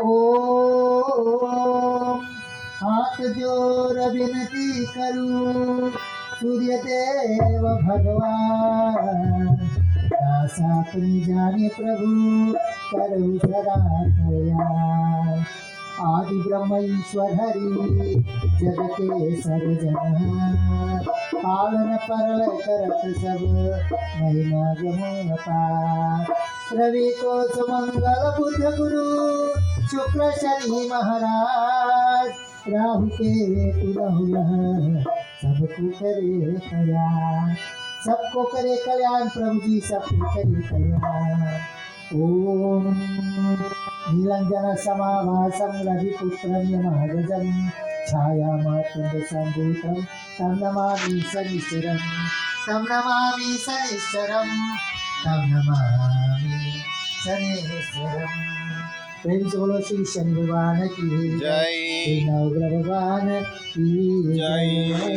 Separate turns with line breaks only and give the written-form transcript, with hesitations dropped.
ओम हाथ जोर विनती करूं सूर्यदेव भगवान दासा तुम जाने प्रभु करो सदा दया आदि ब्रह्म ईश्वर हरि जग के सर्जन पालन परल करत सब महिमा गमता रवि को सुमंगल बुध गुरु शुक्र शनि महाराज राहु के तुलहुलह सबको करे कल्याण सबको करे कल्याण प्रभु जी सबको करे कल्याण ओम नीलंजन समाभासं रविपुत्रं यमहरजं छायामातंग संभूतं तं नमामि शनिश्चरं तं नमामि शनिश्चरं तं नमामि शनिश्चरं प्रेम से बोलो श्री शनि भगवान की
जय।
श्री नवग्रह भगवान की
जय।
जय।